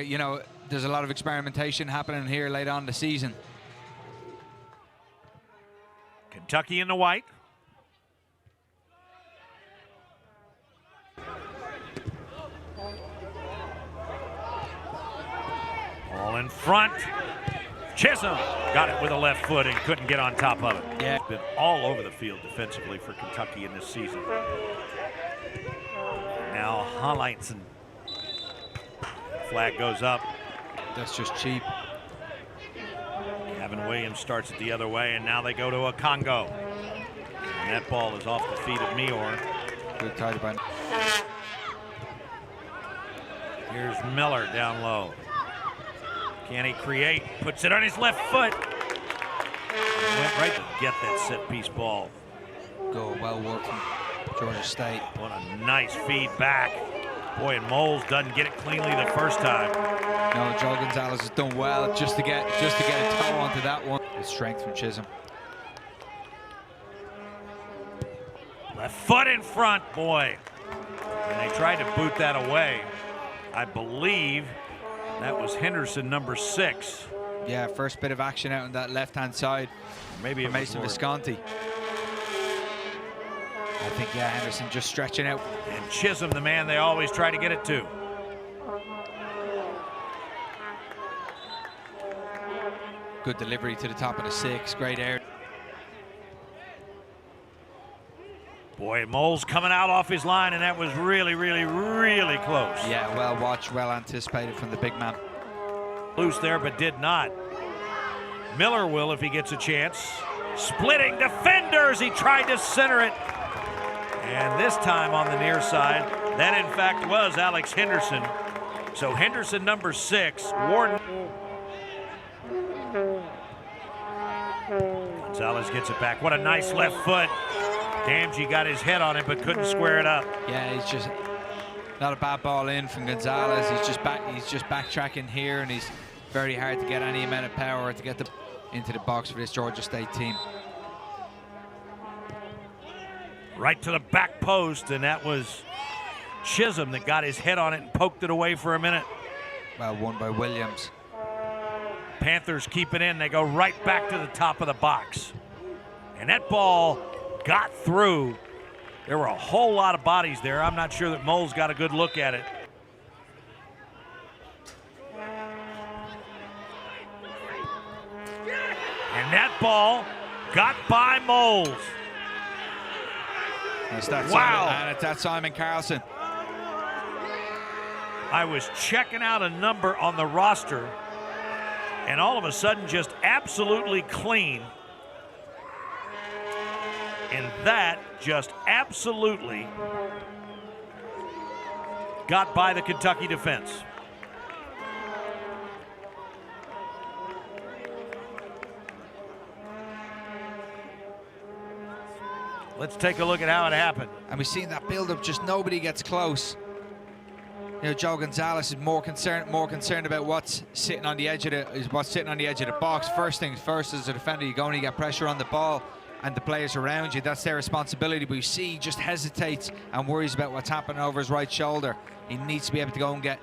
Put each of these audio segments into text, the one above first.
You know, there's a lot of experimentation happening here late on in the season. Kentucky in the white. Ball in front. Chisholm got it with a left foot and couldn't get on top of it. Yeah. Been all over the field defensively for Kentucky in this season. Now Hollighton. Flag goes up. That's just cheap. Gavin Williams starts it the other way, and now they go to a Congo. And that ball is off the feet of Meor. Good tight by. Here's Miller down low. Can he create? Puts it on his left foot. Went right to get that set piece ball. Go well worked from Georgia State. What a nice feed back. Boy, and Moles doesn't get it cleanly the first time. No, Joe Gonzalez has done well just to get a toe onto that one. Good strength from Chisholm. Left foot in front, boy. And they tried to boot that away. I believe that was Henderson, number 6. Yeah, first bit of action out on that left-hand side. Maybe for Mason Visconti. I think, yeah, Henderson just stretching out. And Chisholm, the man they always try to get it to. Good delivery to the top of the 6. Great air. Boy, Moles coming out off his line, and that was really, really, really close. Yeah, well watched, well anticipated from the big man. Loose there, but did not. Miller will if he gets a chance. Splitting defenders, he tried to center it. And this time on the near side, that in fact was Alex Henderson. So Henderson, number 6, Warden. Gonzalez gets it back. What a nice left foot. Damgey got his head on it, but couldn't square it up. Yeah, he's just not a bad ball in from Gonzalez. He's just backtracking here, and he's very hard to get any amount of power to get into the box for this Georgia State team. Right to the back post, and that was Chisholm that got his head on it and poked it away for a minute. Well won by Williams. Panthers keep it in. They go right back to the top of the box. And that ball got through. There were a whole lot of bodies there. I'm not sure that Moles got a good look at it. And that ball got by Moles. Wow. And it's that Simon Carlson. I was checking out a number on the roster, and all of a sudden just absolutely clean. And that just absolutely got by the Kentucky defense. Let's take a look at how it happened. And we've seen that build-up, just nobody gets close. You know, Joe Gonzalez is more concerned about what's sitting on the edge of the box. First things first, as a defender, you go and you get pressure on the ball and the players around you. That's their responsibility. But you see, he just hesitates and worries about what's happening over his right shoulder. He needs to be able to go and get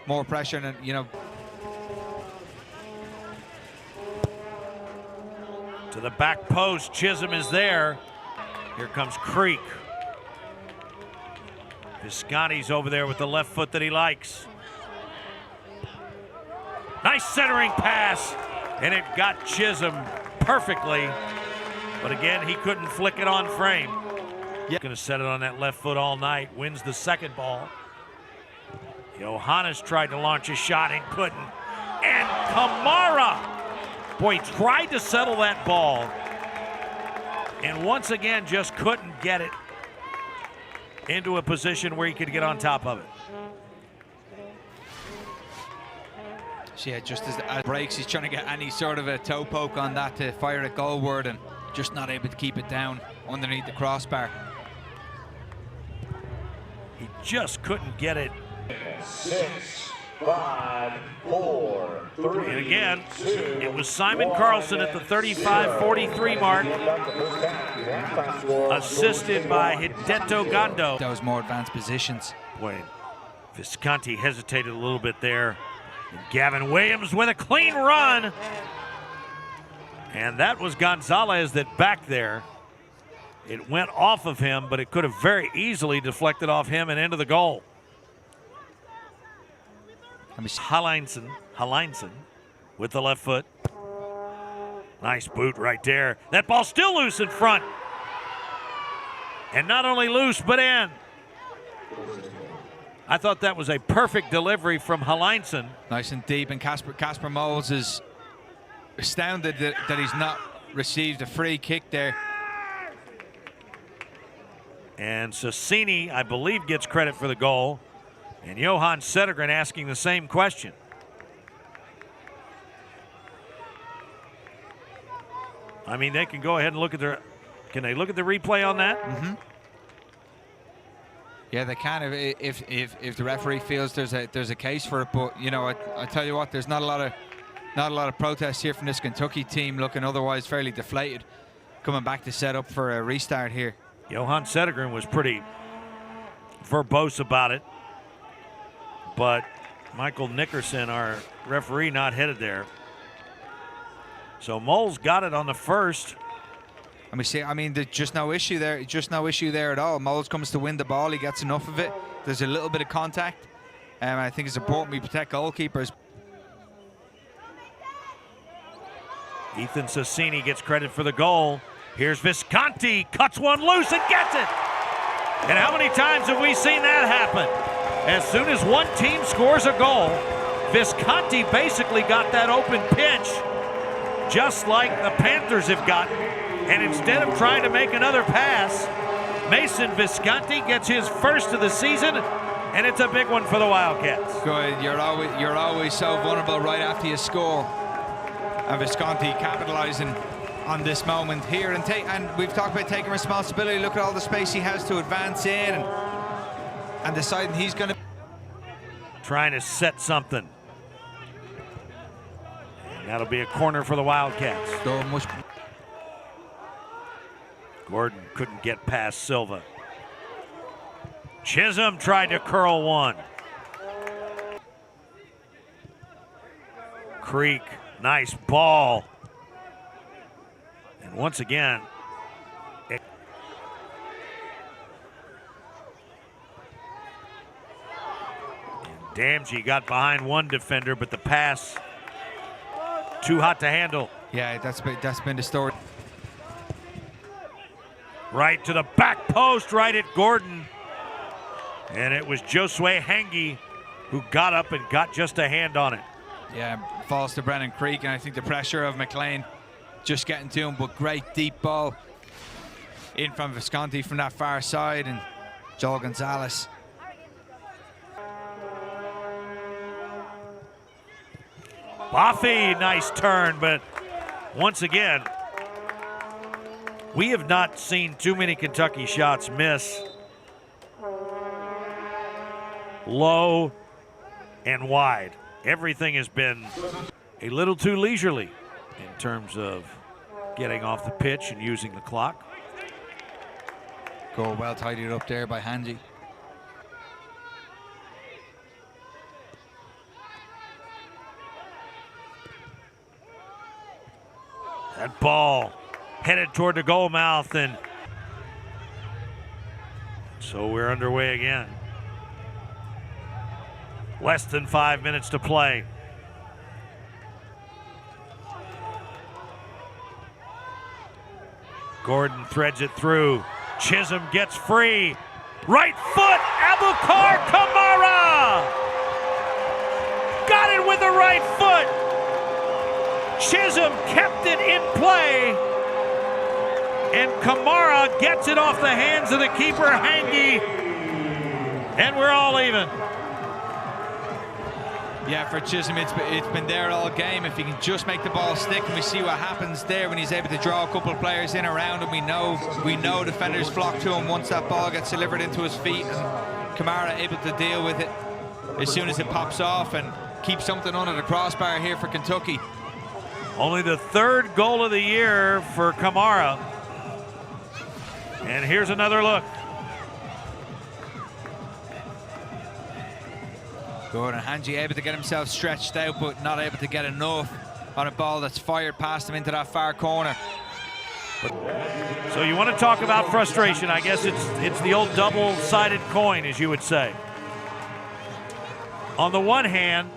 more pressure, and you know. To the back post, Chisholm is there. Here comes Creek. Visconti's over there with the left foot that he likes. Nice centering pass, and it got Chisholm perfectly. But again, he couldn't flick it on frame. Yep. Gonna set it on that left foot all night. Wins the second ball. Johannes tried to launch a shot and couldn't. And Kamara, boy, tried to settle that ball. And once again, just couldn't get it into a position where he could get on top of it. So yeah, just as it breaks, he's trying to get any sort of a toe poke on that to fire it goalward, and just not able to keep it down underneath the crossbar. He just couldn't get it. 6, 5, 4, 3, and again, 2, it was Simon Carlson at the 35-43 mark, assisted by Hideto Gondo. Those more advanced positions. Boy, Visconti hesitated a little bit there. Gavin Williams with a clean run. And that was Gonzalez that back there. It went off of him, but it could have very easily deflected off him and into the goal. Heinsohn with the left foot. Nice boot right there. That ball still loose in front. And not only loose, but in. I thought that was a perfect delivery from Heinsohn. Nice and deep, and Casper Moles is astounded that he's not received a free kick there. And Sassini, I believe, gets credit for the goal. And Johan Sedergren asking the same question. I mean, they can go ahead and look at their. Can they look at the replay on that? Mm-hmm. Yeah, they can if the referee feels there's a case for it. But you know, I tell you what, there's not a lot of protests here from this Kentucky team, looking otherwise fairly deflated, coming back to set up for a restart here. Johan Sedergren was pretty verbose about it, but Michael Nickerson, our referee, not headed there. So Moles got it on the first. I mean, there's just no issue there. Just no issue there at all. Moles comes to win the ball. He gets enough of it. There's a little bit of contact. I think it's important we protect goalkeepers. Ethan Sassini gets credit for the goal. Here's Visconti, cuts one loose and gets it. And how many times have we seen that happen? As soon as one team scores a goal, Visconti basically got that open pitch, just like the Panthers have gotten. And instead of trying to make another pass, Mason Visconti gets his first of the season, and it's a big one for the Wildcats. Good. You're always so vulnerable right after you score. And Visconti capitalizing on this moment here, and we've talked about taking responsibility. Look at all the space he has to advance in, and deciding he's going to trying to set something. And that'll be a corner for the Wildcats. So much. Gordon couldn't get past Silva. Chisholm tried to curl one. Creek, nice ball. And once again, Damgey got behind one defender, but the pass too hot to handle. Yeah, that's been the story. Right to the back post, right at Gordon. And it was Josue Hangi who got up and got just a hand on it. Yeah, falls to Brennan Creek, and I think the pressure of McLean just getting to him, but great deep ball in from Visconti from that far side, and Joel Gonzalez. Boffey, nice turn, but once again, we have not seen too many Kentucky shots miss low and wide. Everything has been a little too leisurely in terms of getting off the pitch and using the clock. Goal well tidied up there by Hanji. That ball headed toward the goal mouth, and so we're underway again. Less than 5 minutes to play. Gordon threads it through. Chisholm gets free. Right foot, Abubakar Kamara! Got it with the right foot! Chisholm kept it in play, and Kamara gets it off the hands of the keeper, Hangi, and we're all even. Yeah, for Chisholm, it's been there all game. If he can just make the ball stick, and we see what happens there when he's able to draw a couple of players in around him. We know defenders flock to him once that ball gets delivered into his feet, and Kamara able to deal with it as soon as it pops off and keep something under the crossbar here for Kentucky. Only the third goal of the year for Kamara. And here's another look. Good, and Hanji able to get himself stretched out, but not able to get enough on a ball that's fired past him into that far corner. So you want to talk about frustration. I guess it's the old double-sided coin, as you would say. On the one hand,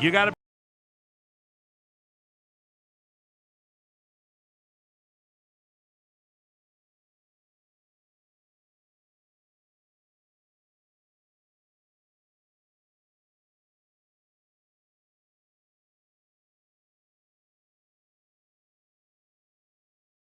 you got to